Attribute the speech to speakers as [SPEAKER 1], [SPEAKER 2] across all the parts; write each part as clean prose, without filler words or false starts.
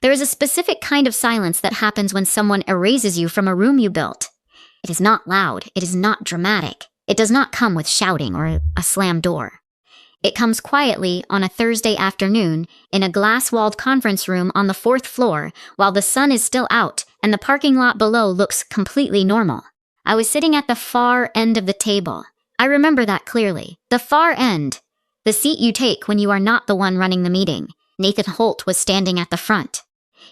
[SPEAKER 1] There is a specific kind of silence that happens when someone erases you from a room you built. It is not loud. It is not dramatic. It does not come with shouting or a slammed door. It comes quietly on a Thursday afternoon in a glass-walled conference room on the 4th floor while the sun is still out and the parking lot below looks completely normal. I was sitting at the far end of the table. I remember that clearly. The far end. The seat you take when you are not the one running the meeting. Nathan Holt was standing at the front.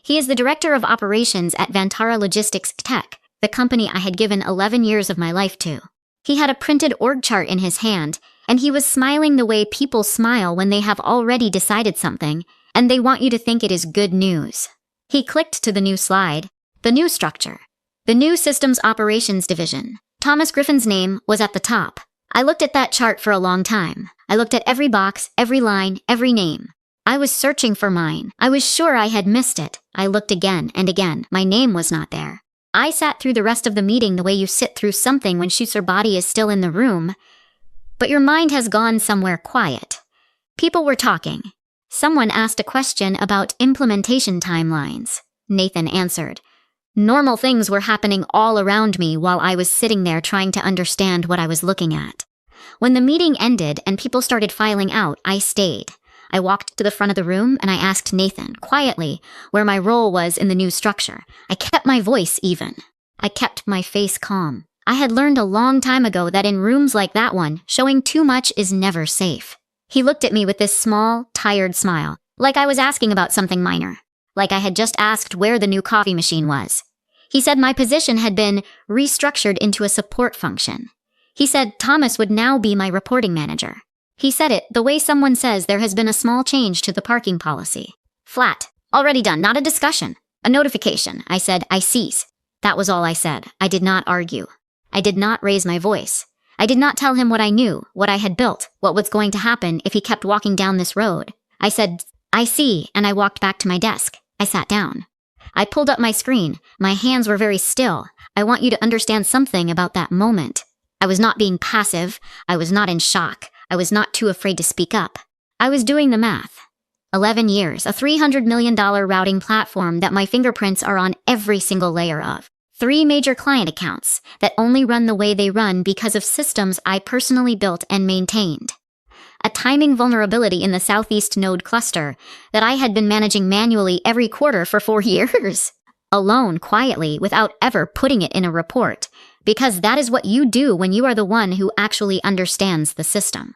[SPEAKER 1] He is the director of operations at Vantara Logistics Tech, the company I had given 11 years of my life to. He had a printed org chart in his hand, and he was smiling the way people smile when they have already decided something, and they want you to think it is good news. He clicked to the new slide, the new structure, the new Systems Operations Division. Thomas Griffin's name was at the top. I looked at that chart for a long time. I looked at every box, every line, every name. I was searching for mine. I was sure I had missed it. I looked again and again. My name was not there. I sat through the rest of the meeting the way you sit through something when your body is still in the room, but your mind has gone somewhere quiet. People were talking. Someone asked a question about implementation timelines. Nathan answered. Normal things were happening all around me while I was sitting there trying to understand what I was looking at. When the meeting ended and people started filing out, I stayed. I walked to the front of the room and I asked Nathan, quietly, where my role was in the new structure. I kept my voice even. I kept my face calm. I had learned a long time ago that in rooms like that one, showing too much is never safe. He looked at me with this small, tired smile, like I was asking about something minor, like I had just asked where the new coffee machine was. He said my position had been restructured into a support function. He said Thomas would now be my reporting manager. He said it the way someone says there has been a small change to the parking policy. Flat. Already done. Not a discussion. A notification. I said, I cease. That was all I said. I did not argue. I did not raise my voice. I did not tell him what I knew, what I had built, what was going to happen if he kept walking down this road. I said, I see, and I walked back to my desk. I sat down. I pulled up my screen. My hands were very still. I want you to understand something about that moment. I was not being passive. I was not in shock. I was not too afraid to speak up. I was doing the math. 11 years, a $300 million routing platform that my fingerprints are on every single layer of. 3 major client accounts that only run the way they run because of systems I personally built and maintained. A timing vulnerability in the Southeast Node cluster that I had been managing manually every quarter for 4 years. Alone, quietly, without ever putting it in a report. Because that is what you do when you are the one who actually understands the system.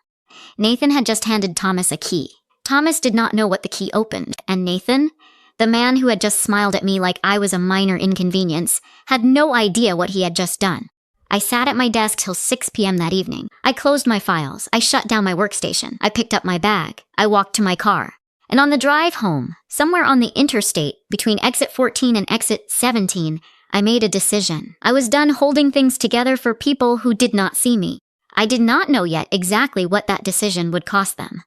[SPEAKER 1] Nathan had just handed Thomas a key. Thomas did not know what the key opened, and Nathan, the man who had just smiled at me like I was a minor inconvenience, had no idea what he had just done. I sat at my desk till 6 p.m. that evening. I closed my files. I shut down my workstation. I picked up my bag. I walked to my car. And on the drive home, somewhere on the interstate between exit 14 and exit 17, I made a decision. I was done holding things together for people who did not see me. I did not know yet exactly what that decision would cost them.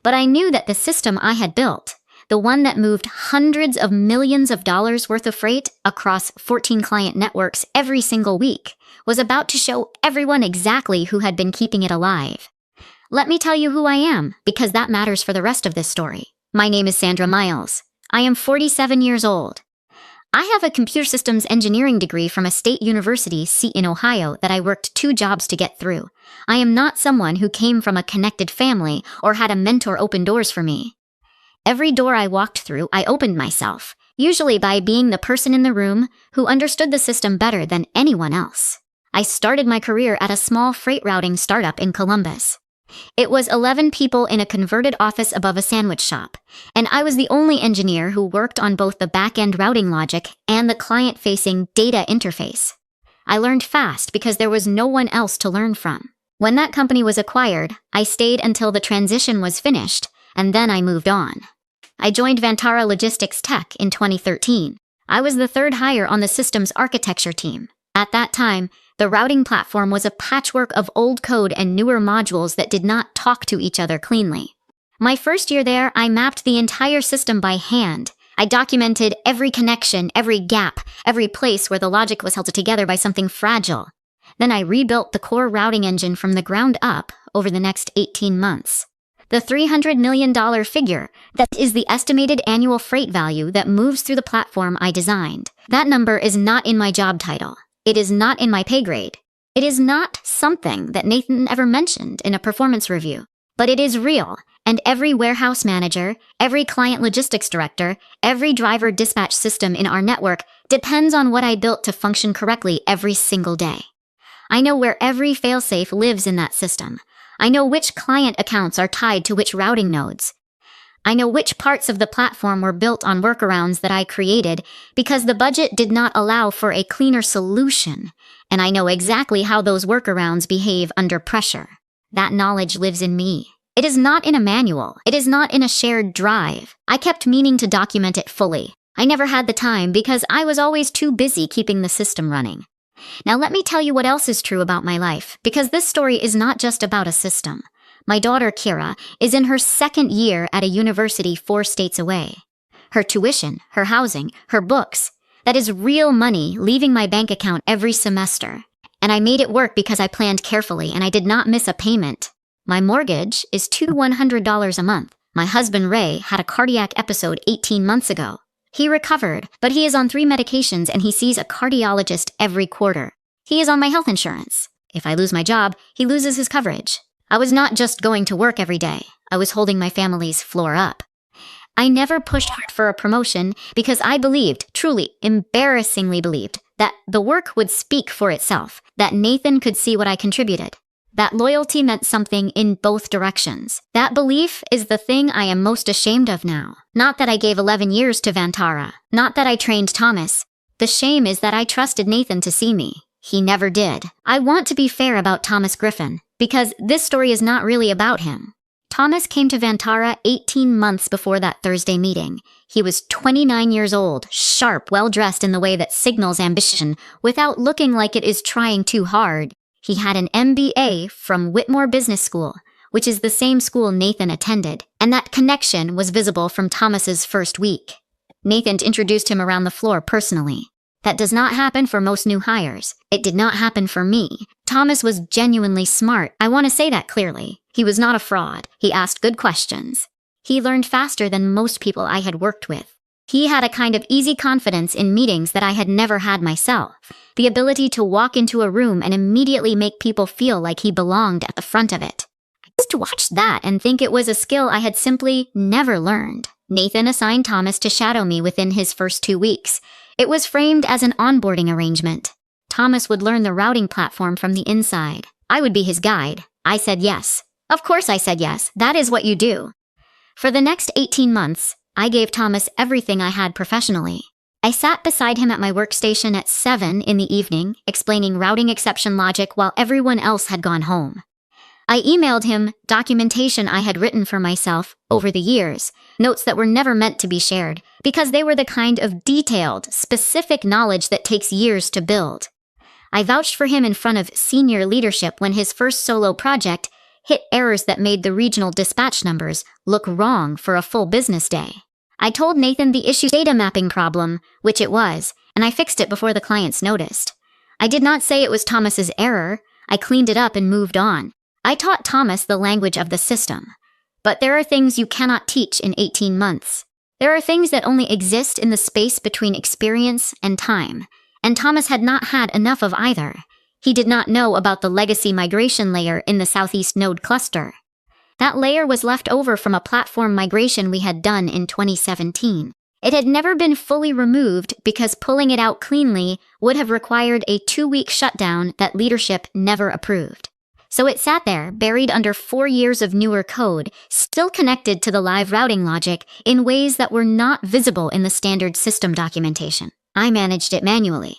[SPEAKER 1] But I knew that the system I had built, the one that moved hundreds of millions of dollars worth of freight across 14 client networks every single week, was about to show everyone exactly who had been keeping it alive. Let me tell you who I am, because that matters for the rest of this story. My name is Sandra Miles. I am 47 years old. I have a computer systems engineering degree from a state university seat in Ohio that I worked 2 jobs to get through. I am not someone who came from a connected family or had a mentor open doors for me. Every door I walked through, I opened myself, usually by being the person in the room who understood the system better than anyone else. I started my career at a small freight routing startup in Columbus. It was 11 people in a converted office above a sandwich shop, and I was the only engineer who worked on both the back-end routing logic and the client-facing data interface. I learned fast because there was no one else to learn from. When that company was acquired, I stayed until the transition was finished, and then I moved on. I joined Vantara Logistics Tech in 2013. I was the 3rd hire on the systems architecture team. At that time, the routing platform was a patchwork of old code and newer modules that did not talk to each other cleanly. My first year there, I mapped the entire system by hand. I documented every connection, every gap, every place where the logic was held together by something fragile. Then I rebuilt the core routing engine from the ground up over the next 18 months. The $300 million figure, that is the estimated annual freight value that moves through the platform I designed. That number is not in my job title. It is not in my pay grade. It is not something that Nathan ever mentioned in a performance review. But it is real, and every warehouse manager, every client logistics director, every driver dispatch system in our network depends on what I built to function correctly every single day. I know where every failsafe lives in that system. I know which client accounts are tied to which routing nodes. I know which parts of the platform were built on workarounds that I created because the budget did not allow for a cleaner solution, and I know exactly how those workarounds behave under pressure. That knowledge lives in me. It is not in a manual. It is not in a shared drive. I kept meaning to document it fully. I never had the time because I was always too busy keeping the system running. Now let me tell you what else is true about my life, because this story is not just about a system. My daughter, Kira, is in her second year at a university 4 states away. Her tuition, her housing, her books, that is real money leaving my bank account every semester. And I made it work because I planned carefully and I did not miss a payment. My mortgage is $100 a month. My husband, Ray, had a cardiac episode 18 months ago. He recovered, but he is on 3 medications and he sees a cardiologist every quarter. He is on my health insurance. If I lose my job, he loses his coverage. I was not just going to work every day. I was holding my family's floor up. I never pushed hard for a promotion because I believed, truly, embarrassingly believed, that the work would speak for itself, that Nathan could see what I contributed. That loyalty meant something in both directions. That belief is the thing I am most ashamed of now. Not that I gave 11 years to Vantara. Not that I trained Thomas. The shame is that I trusted Nathan to see me. He never did. I want to be fair about Thomas Griffin, because this story is not really about him. Thomas came to Vantara 18 months before that Thursday meeting. He was 29 years old, sharp, well-dressed in the way that signals ambition, without looking like it is trying too hard. He had an MBA from Whitmore Business School, which is the same school Nathan attended, and that connection was visible from Thomas's first week. Nathan introduced him around the floor personally. That does not happen for most new hires. It did not happen for me. Thomas was genuinely smart. I want to say that clearly. He was not a fraud. He asked good questions. He learned faster than most people I had worked with. He had a kind of easy confidence in meetings that I had never had myself. The ability to walk into a room and immediately make people feel like he belonged at the front of it. I used to watch that and think it was a skill I had simply never learned. Nathan assigned Thomas to shadow me within his first 2 weeks. It was framed as an onboarding arrangement. Thomas would learn the routing platform from the inside. I would be his guide. I said yes. Of course I said yes. That is what you do. For the next 18 months, I gave Thomas everything I had professionally. I sat beside him at my workstation at 7 in the evening, explaining routing exception logic while everyone else had gone home. I emailed him documentation I had written for myself over the years, notes that were never meant to be shared, because they were the kind of detailed, specific knowledge that takes years to build. I vouched for him in front of senior leadership when his first solo project hit errors that made the regional dispatch numbers look wrong for a full business day. I told Nathan the issue data mapping problem, which it was, and I fixed it before the clients noticed. I did not say it was Thomas's error. I cleaned it up and moved on. I taught Thomas the language of the system. But there are things you cannot teach in 18 months. There are things that only exist in the space between experience and time, and Thomas had not had enough of either. He did not know about the legacy migration layer in the Southeast Node cluster. That layer was left over from a platform migration we had done in 2017. It had never been fully removed because pulling it out cleanly would have required a 2-week shutdown that leadership never approved. So it sat there, buried under 4 years of newer code, still connected to the live routing logic in ways that were not visible in the standard system documentation. I managed it manually.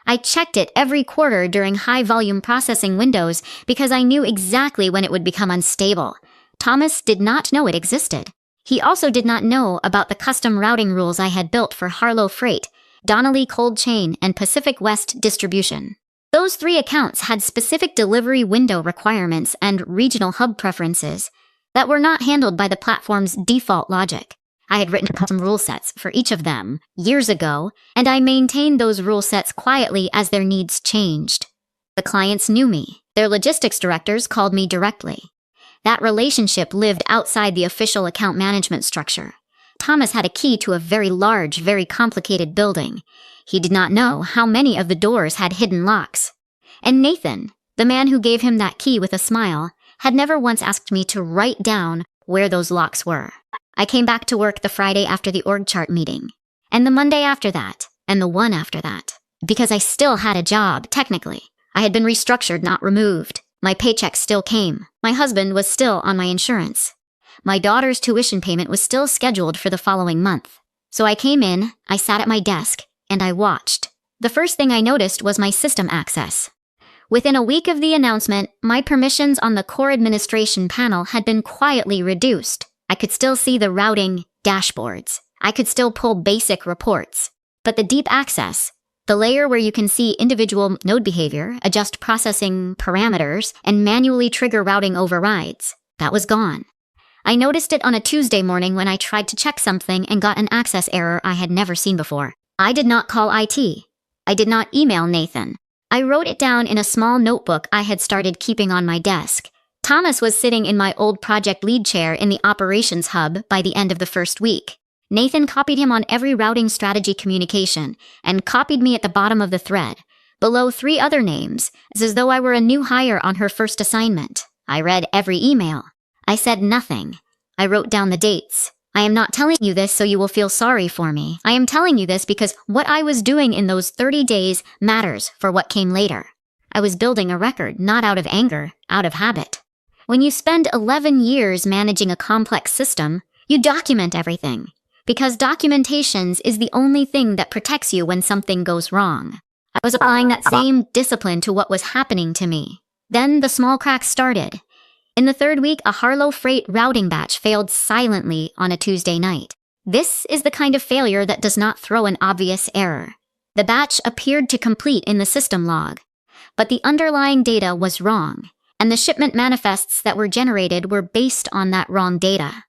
[SPEAKER 1] I checked it every quarter during high-volume processing windows because I knew exactly when it would become unstable. Thomas did not know it existed. He also did not know about the custom routing rules I had built for Harlow Freight, Donnelly Cold Chain, and Pacific West Distribution. Those 3 accounts had specific delivery window requirements and regional hub preferences that were not handled by the platform's default logic. I had written custom rule sets for each of them years ago, and I maintained those rule sets quietly as their needs changed. The clients knew me. Their logistics directors called me directly. That relationship lived outside the official account management structure. Thomas had a key to a very large, very complicated building. He did not know how many of the doors had hidden locks. And Nathan, the man who gave him that key with a smile, had never once asked me to write down where those locks were. I came back to work the Friday after the org chart meeting, and the Monday after that, and the one after that. Because I still had a job, technically. I had been restructured, not removed. My paycheck still came. My husband was still on my insurance. My daughter's tuition payment was still scheduled for the following month. So I came in, I sat at my desk, and I watched. The first thing I noticed was my system access. Within a week of the announcement, my permissions on the core administration panel had been quietly reduced. I could still see the routing dashboards. I could still pull basic reports. But the deep access, the layer where you can see individual node behavior, adjust processing parameters, and manually trigger routing overrides, that was gone. I noticed it on a Tuesday morning when I tried to check something and got an access error I had never seen before. I did not call IT. I did not email Nathan. I wrote it down in a small notebook I had started keeping on my desk. Thomas was sitting in my old project lead chair in the operations hub by the end of the first week. Nathan copied him on every routing strategy communication and copied me at the bottom of the thread, below 3 other names, as though I were a new hire on her first assignment. I read every email. I said nothing. I wrote down the dates. I am not telling you this so you will feel sorry for me. I am telling you this because what I was doing in those 30 days matters for what came later. I was building a record, not out of anger, out of habit. When you spend 11 years managing a complex system, you document everything. Because documentations is the only thing that protects you when something goes wrong. I was applying that same discipline to what was happening to me. Then the small cracks started. In the 3rd week, a Harlow Freight routing batch failed silently on a Tuesday night. This is the kind of failure that does not throw an obvious error. The batch appeared to complete in the system log, but the underlying data was wrong, and the shipment manifests that were generated were based on that wrong data.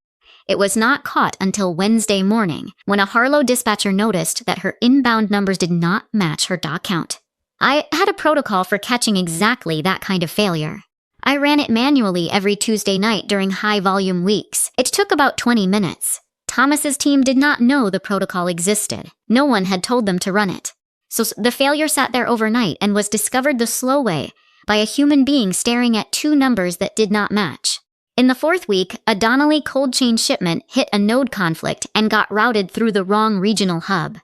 [SPEAKER 1] It was not caught until Wednesday morning, when a Harlow dispatcher noticed that her inbound numbers did not match her dock count. I had a protocol for catching exactly that kind of failure. I ran it manually every Tuesday night during high-volume weeks. It took about 20 minutes. Thomas's team did not know the protocol existed. No one had told them to run it. So the failure sat there overnight and was discovered the slow way by a human being staring at 2 numbers that did not match. In the 4th week, a Donnelly cold chain shipment hit a node conflict and got routed through the wrong regional hub.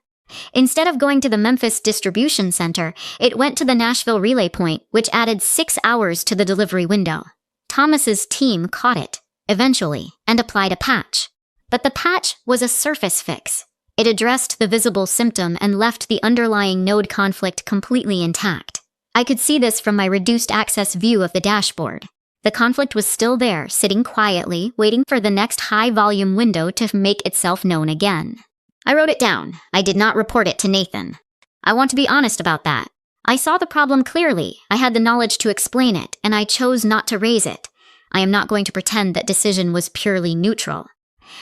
[SPEAKER 1] Instead of going to the Memphis distribution center, it went to the Nashville relay point, which added 6 hours to the delivery window. Thomas's team caught it, eventually, and applied a patch. But the patch was a surface fix. It addressed the visible symptom and left the underlying node conflict completely intact. I could see this from my reduced access view of the dashboard. The conflict was still there, sitting quietly, waiting for the next high-volume window to make itself known again. I wrote it down. I did not report it to Nathan. I want to be honest about that. I saw the problem clearly. I had the knowledge to explain it, and I chose not to raise it. I am not going to pretend that decision was purely neutral.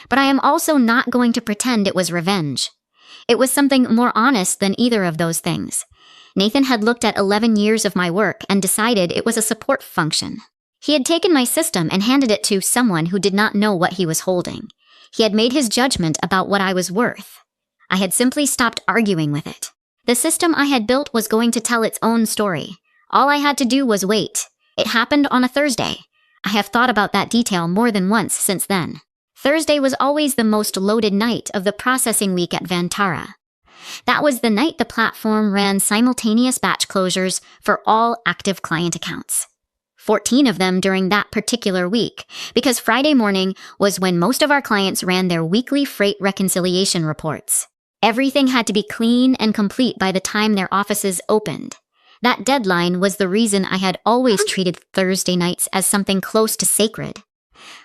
[SPEAKER 1] But I am also not going to pretend it was revenge. It was something more honest than either of those things. Nathan had looked at 11 years of my work and decided it was a support function. He had taken my system and handed it to someone who did not know what he was holding. He had made his judgment about what I was worth. I had simply stopped arguing with it. The system I had built was going to tell its own story. All I had to do was wait. It happened on a Thursday. I have thought about that detail more than once since then. Thursday was always the most loaded night of the processing week at Vantara. That was the night the platform ran simultaneous batch closures for all active client accounts. 14 of them during that particular week, because Friday morning was when most of our clients ran their weekly freight reconciliation reports. Everything had to be clean and complete by the time their offices opened. That deadline was the reason I had always treated Thursday nights as something close to sacred.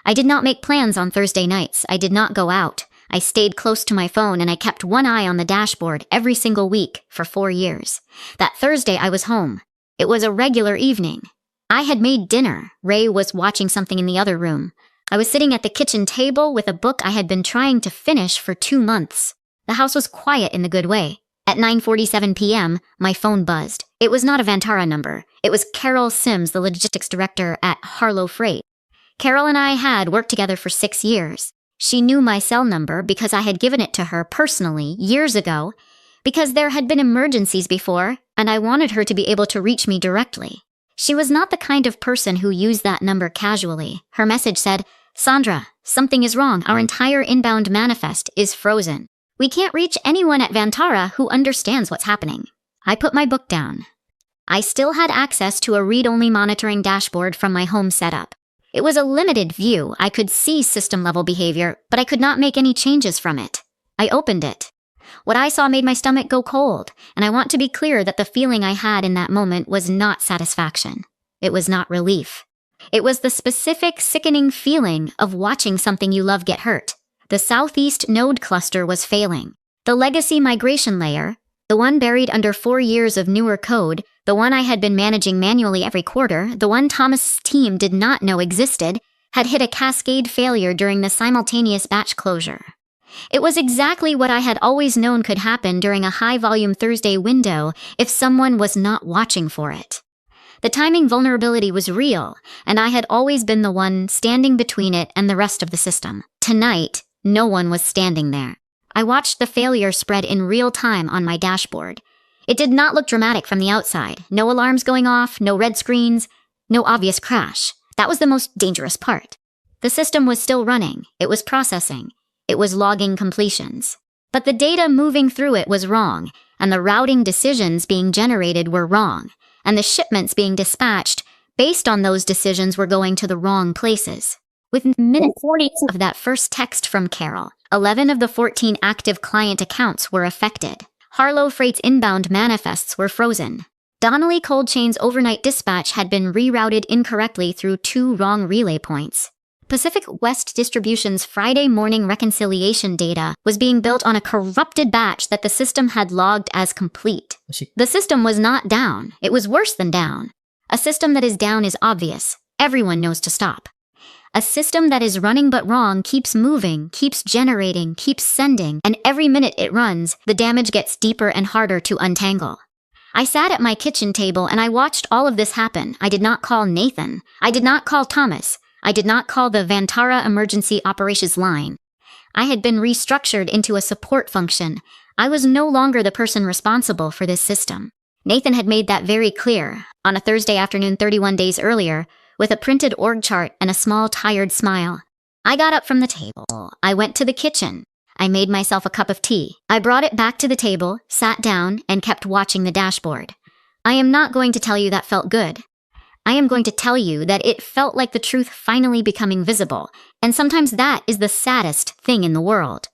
[SPEAKER 1] I did not make plans on Thursday nights. I did not go out. I stayed close to my phone and I kept one eye on the dashboard every single week for 4 years. That Thursday I was home. It was a regular evening. I had made dinner. Ray was watching something in the other room. I was sitting at the kitchen table with a book I had been trying to finish for 2 months. The house was quiet in the good way. At 9:47 p.m., my phone buzzed. It was not a Vantara number. It was Carol Sims, the logistics director at Harlow Freight. Carol and I had worked together for 6 years. She knew my cell number because I had given it to her personally years ago, because there had been emergencies before, and I wanted her to be able to reach me directly. She was not the kind of person who used that number casually. Her message said, "Sandra, something is wrong. Our entire inbound manifest is frozen. We can't reach anyone at Vantara who understands what's happening." I put my book down. I still had access to a read-only monitoring dashboard from my home setup. It was a limited view. I could see system-level behavior, but I could not make any changes from it. I opened it. What I saw made my stomach go cold, and I want to be clear that the feeling I had in that moment was not satisfaction. It was not relief. It was the specific, sickening feeling of watching something you love get hurt. The Southeast node cluster was failing. The legacy migration layer, the one buried under 4 years of newer code, the one I had been managing manually every quarter, the one Thomas's team did not know existed, had hit a cascade failure during the simultaneous batch closure. It was exactly what I had always known could happen during a high-volume Thursday window if someone was not watching for it. The timing vulnerability was real, and I had always been the one standing between it and the rest of the system. Tonight, no one was standing there. I watched the failure spread in real time on my dashboard. It did not look dramatic from the outside. No alarms going off, no red screens, no obvious crash. That was the most dangerous part. The system was still running. It was processing. It was logging completions. But the data moving through it was wrong, and the routing decisions being generated were wrong, and the shipments being dispatched based on those decisions were going to the wrong places. Within minutes of that first text from Carol, 11 of the 14 active client accounts were affected. Harlow Freight's inbound manifests were frozen. Donnelly Cold Chain's overnight dispatch had been rerouted incorrectly through 2 wrong relay points. Pacific West Distribution's Friday morning reconciliation data was being built on a corrupted batch that the system had logged as complete. The system was not down. It was worse than down. A system that is down is obvious. Everyone knows to stop. A system that is running but wrong keeps moving, keeps generating, keeps sending, and every minute it runs, the damage gets deeper and harder to untangle. I sat at my kitchen table and I watched all of this happen. I did not call Nathan. I did not call Thomas. I did not call the Vantara Emergency Operations Line. I had been restructured into a support function. I was no longer the person responsible for this system. Nathan had made that very clear on a Thursday afternoon 31 days earlier, with a printed org chart and a small, tired smile. I got up from the table. I went to the kitchen. I made myself a cup of tea. I brought it back to the table, sat down, and kept watching the dashboard. I am not going to tell you that felt good. I am going to tell you that it felt like the truth finally becoming visible, and sometimes that is the saddest thing in the world.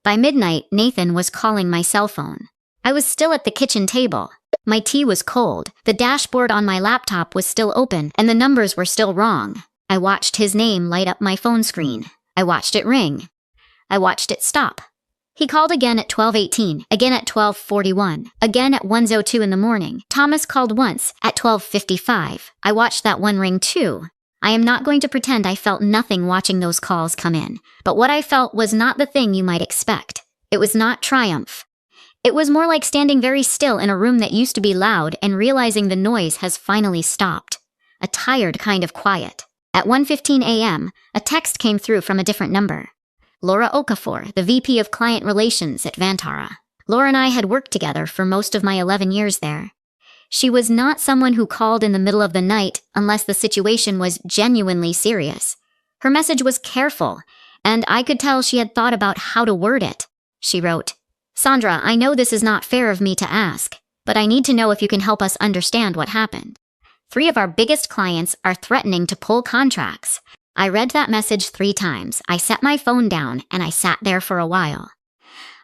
[SPEAKER 1] By midnight, Nathan was calling my cell phone. I was still at the kitchen table. My tea was cold, the dashboard on my laptop was still open, and the numbers were still wrong. I watched his name light up my phone screen. I watched it ring. I watched it stop. He called again at 12:18, again at 12:41, again at 1:02 in the morning. Thomas called once at 12:55. I watched that one ring too. I am not going to pretend I felt nothing watching those calls come in, but what I felt was not the thing you might expect. It was not triumph. It was more like standing very still in a room that used to be loud and realizing the noise has finally stopped. A tired kind of quiet. At 1:15 a.m., a text came through from a different number. Laura Okafor, the VP of Client Relations at Vantara. Laura and I had worked together for most of my 11 years there. She was not someone who called in the middle of the night unless the situation was genuinely serious. Her message was careful, and I could tell she had thought about how to word it. She wrote, "Sandra, I know this is not fair of me to ask, but I need to know if you can help us understand what happened. 3 of our biggest clients are threatening to pull contracts." I read that message 3 times. I set my phone down, and I sat there for a while.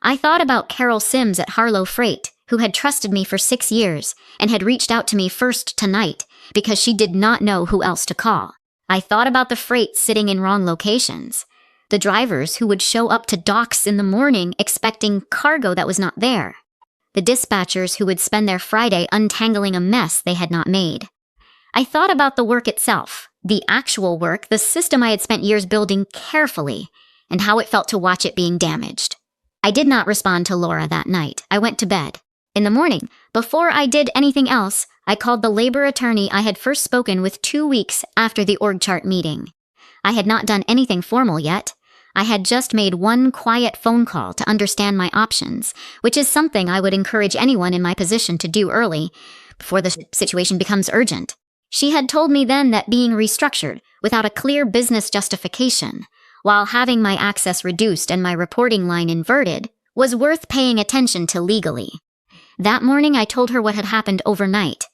[SPEAKER 1] I thought about Carol Sims at Harlow Freight, who had trusted me for 6 years and had reached out to me first tonight because she did not know who else to call. I thought about the freight sitting in wrong locations, the drivers who would show up to docks in the morning expecting cargo that was not there, the dispatchers who would spend their Friday untangling a mess they had not made. I thought about the work itself, the actual work, the system I had spent years building carefully, and how it felt to watch it being damaged. I did not respond to Laura that night. I went to bed. In the morning, before I did anything else, I called the labor attorney I had first spoken with 2 weeks after the org chart meeting. I had not done anything formal yet. I had just made one quiet phone call to understand my options, which is something I would encourage anyone in my position to do early, before the situation becomes urgent. She had told me then that being restructured, without a clear business justification, while having my access reduced and my reporting line inverted, was worth paying attention to legally. That morning I told her what had happened overnight.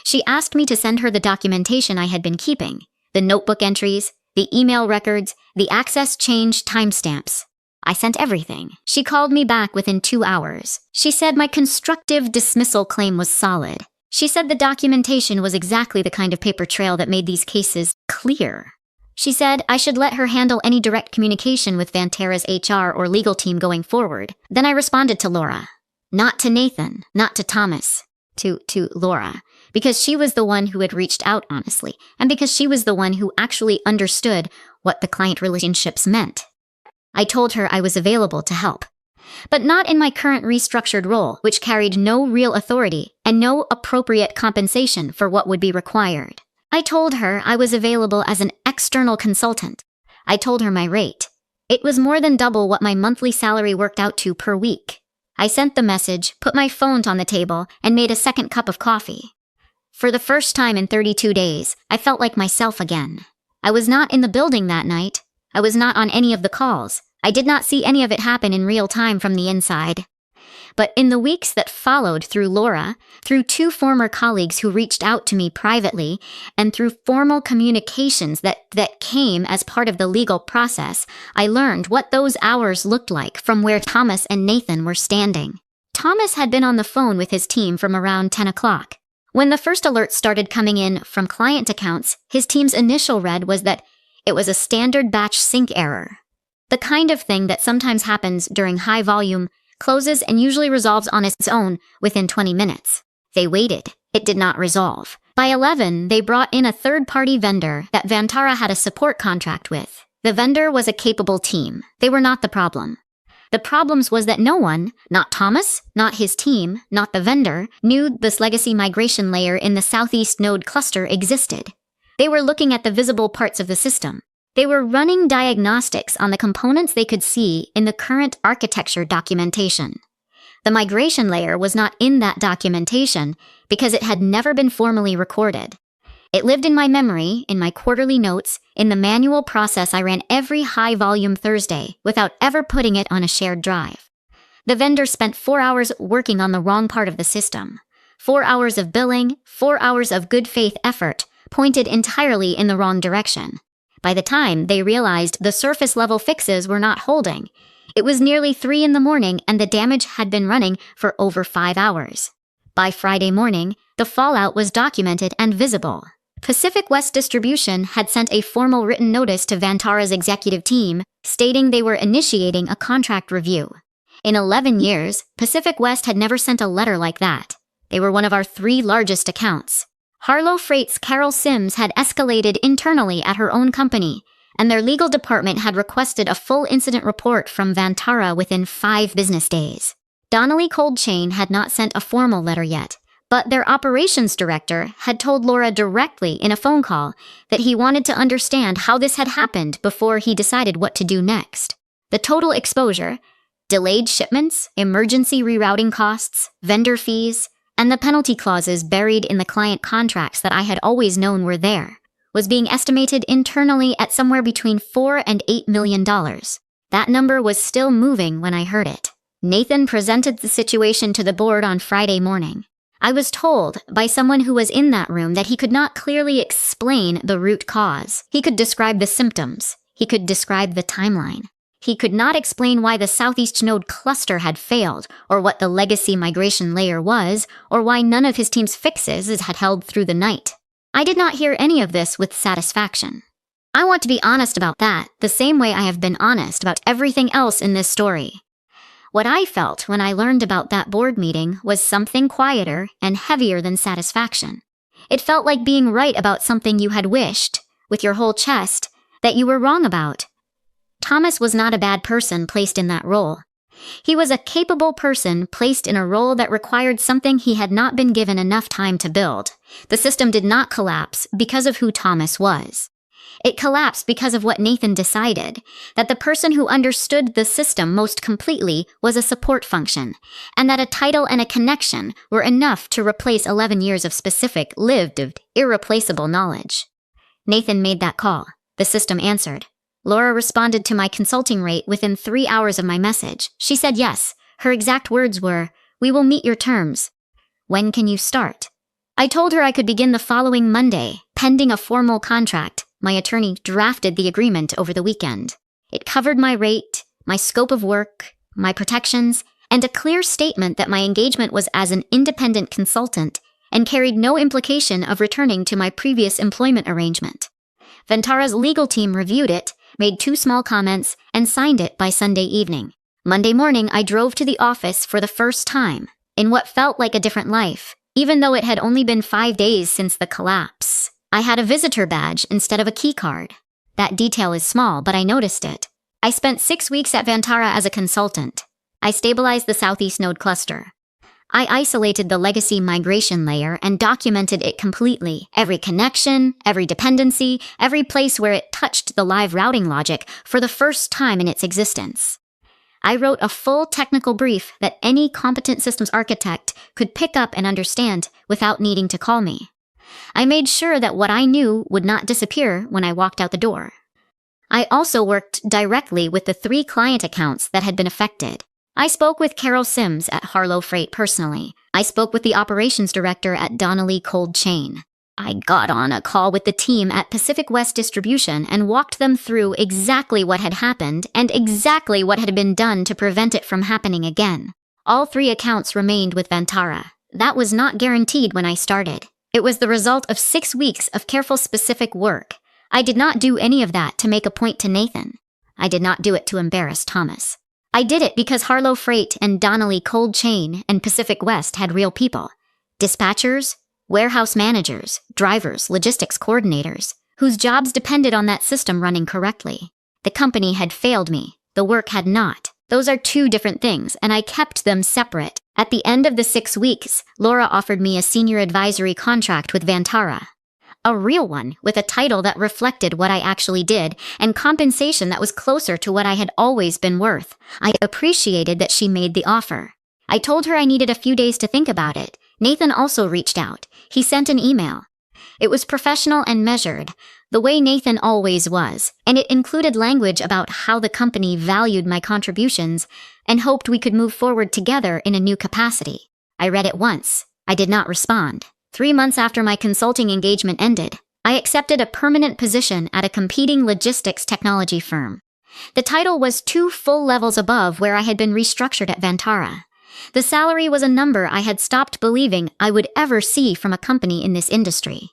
[SPEAKER 1] She asked me to send her the documentation I had been keeping, the notebook entries, the email records, the access change timestamps. I sent everything. She called me back within 2 hours. She said my constructive dismissal claim was solid. She said the documentation was exactly the kind of paper trail that made these cases clear. She said I should let her handle any direct communication with Vantara's HR or legal team going forward. Then I responded to Laura. Not to Nathan, not to Thomas. To Laura. Because she was the one who had reached out honestly, and because she was the one who actually understood what the client relationships meant. I told her I was available to help, but not in my current restructured role, which carried no real authority and no appropriate compensation for what would be required. I told her I was available as an external consultant. I told her my rate. It was more than double what my monthly salary worked out to per week. I sent the message, put my phone on the table, and made a second cup of coffee. For the first time in 32 days, I felt like myself again. I was not in the building that night. I was not on any of the calls. I did not see any of it happen in real time from the inside. But in the weeks that followed through Laura, through 2 former colleagues who reached out to me privately, and through formal communications that came as part of the legal process, I learned what those hours looked like from where Thomas and Nathan were standing. Thomas had been on the phone with his team from around 10 o'clock. When the first alerts started coming in from client accounts, his team's initial read was that it was a standard batch sync error. The kind of thing that sometimes happens during high volume, closes and usually resolves on its own within 20 minutes. They waited. It did not resolve. By 11, they brought in a third-party vendor that Vantara had a support contract with. The vendor was a capable team. They were not the problem. The problems was that no one, not Thomas, not his team, not the vendor, knew this legacy migration layer in the Southeast node cluster existed. They were looking at the visible parts of the system. They were running diagnostics on the components they could see in the current architecture documentation. The migration layer was not in that documentation because it had never been formally recorded. It lived in my memory, in my quarterly notes, in the manual process I ran every high-volume Thursday without ever putting it on a shared drive. The vendor spent 4 hours working on the wrong part of the system. 4 hours of billing, 4 hours of good faith effort, pointed entirely in the wrong direction. By the time they realized the surface-level fixes were not holding, it was nearly 3 in the morning and the damage had been running for over 5 hours. By Friday morning, the fallout was documented and visible. Pacific West Distribution had sent a formal written notice to Vantara's executive team stating they were initiating a contract review. In 11 years, Pacific West had never sent a letter like that. They were one of our 3 largest accounts. Harlow Freight's Carol Sims had escalated internally at her own company, and their legal department had requested a full incident report from Vantara within 5 business days. Donnelly Cold Chain had not sent a formal letter yet, but their operations director had told Laura directly in a phone call that he wanted to understand how this had happened before he decided what to do next. The total exposure, delayed shipments, emergency rerouting costs, vendor fees, and the penalty clauses buried in the client contracts that I had always known were there, was being estimated internally at somewhere between $4 and $8 million. That number was still moving when I heard it. Nathan presented the situation to the board on Friday morning. I was told by someone who was in that room that he could not clearly explain the root cause. He could describe the symptoms. He could describe the timeline. He could not explain why the Southeast node cluster had failed, or what the legacy migration layer was, or why none of his team's fixes had held through the night. I did not hear any of this with satisfaction. I want to be honest about that, the same way I have been honest about everything else in this story. What I felt when I learned about that board meeting was something quieter and heavier than satisfaction. It felt like being right about something you had wished, with your whole chest, that you were wrong about. Thomas was not a bad person placed in that role. He was a capable person placed in a role that required something he had not been given enough time to build. The system did not collapse because of who Thomas was. It collapsed because of what Nathan decided, that the person who understood the system most completely was a support function, and that a title and a connection were enough to replace 11 years of specific, lived, irreplaceable knowledge. Nathan made that call. The system answered. Laura responded to my consulting rate within 3 hours of my message. She said yes. Her exact words were, "We will meet your terms. When can you start?" I told her I could begin the following Monday, pending a formal contract. My attorney drafted the agreement over the weekend. It covered my rate, my scope of work, my protections, and a clear statement that my engagement was as an independent consultant and carried no implication of returning to my previous employment arrangement. Ventara's legal team reviewed it, made 2 small comments, and signed it by Sunday evening. Monday morning, I drove to the office for the first time, in what felt like a different life, even though it had only been 5 days since the collapse. I had a visitor badge instead of a key card. That detail is small, but I noticed it. I spent 6 weeks at Vantara as a consultant. I stabilized the Southeast Node cluster. I isolated the legacy migration layer and documented it completely. Every connection, every dependency, every place where it touched the live routing logic for the first time in its existence. I wrote a full technical brief that any competent systems architect could pick up and understand without needing to call me. I made sure that what I knew would not disappear when I walked out the door. I also worked directly with the 3 client accounts that had been affected. I spoke with Carol Sims at Harlow Freight personally. I spoke with the operations director at Donnelly Cold Chain. I got on a call with the team at Pacific West Distribution and walked them through exactly what had happened and exactly what had been done to prevent it from happening again. All 3 accounts remained with Vantara. That was not guaranteed when I started. It was the result of 6 weeks of careful specific work. I did not do any of that to make a point to Nathan. I did not do it to embarrass Thomas. I did it because Harlow Freight and Donnelly Cold Chain and Pacific West had real people. Dispatchers, warehouse managers, drivers, logistics coordinators, whose jobs depended on that system running correctly. The company had failed me. The work had not. Those are 2 different things, and I kept them separate. At the end of the 6 weeks, Laura offered me a senior advisory contract with Vantara. A real one, with a title that reflected what I actually did, and compensation that was closer to what I had always been worth. I appreciated that she made the offer. I told her I needed a few days to think about it. Nathan also reached out. He sent an email. It was professional and measured, the way Nathan always was, and it included language about how the company valued my contributions and hoped we could move forward together in a new capacity. I read it once. I did not respond. 3 months after my consulting engagement ended, I accepted a permanent position at a competing logistics technology firm. The title was 2 full levels above where I had been restructured at Vantara. The salary was a number I had stopped believing I would ever see from a company in this industry.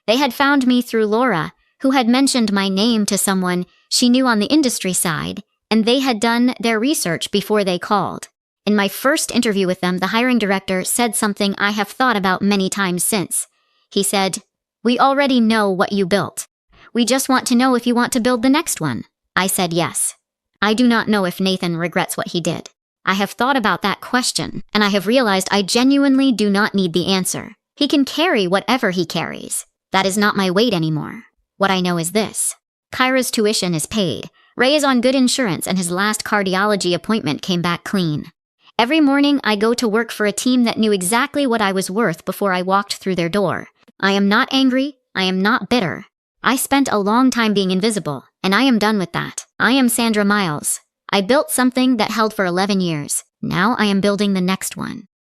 [SPEAKER 1] They had found me through Laura, who had mentioned my name to someone she knew on the industry side, and they had done their research before they called. In my first interview with them, the hiring director said something I have thought about many times since. He said, "We already know what you built. We just want to know if you want to build the next one." I said yes. I do not know if Nathan regrets what he did. I have thought about that question, and I have realized I genuinely do not need the answer. He can carry whatever he carries. That is not my weight anymore. What I know is this. Kyra's tuition is paid. Ray is on good insurance, and his last cardiology appointment came back clean. Every morning, I go to work for a team that knew exactly what I was worth before I walked through their door. I am not angry. I am not bitter. I spent a long time being invisible, and I am done with that. I am Sandra Miles. I built something that held for 11 years. Now I am building the next one.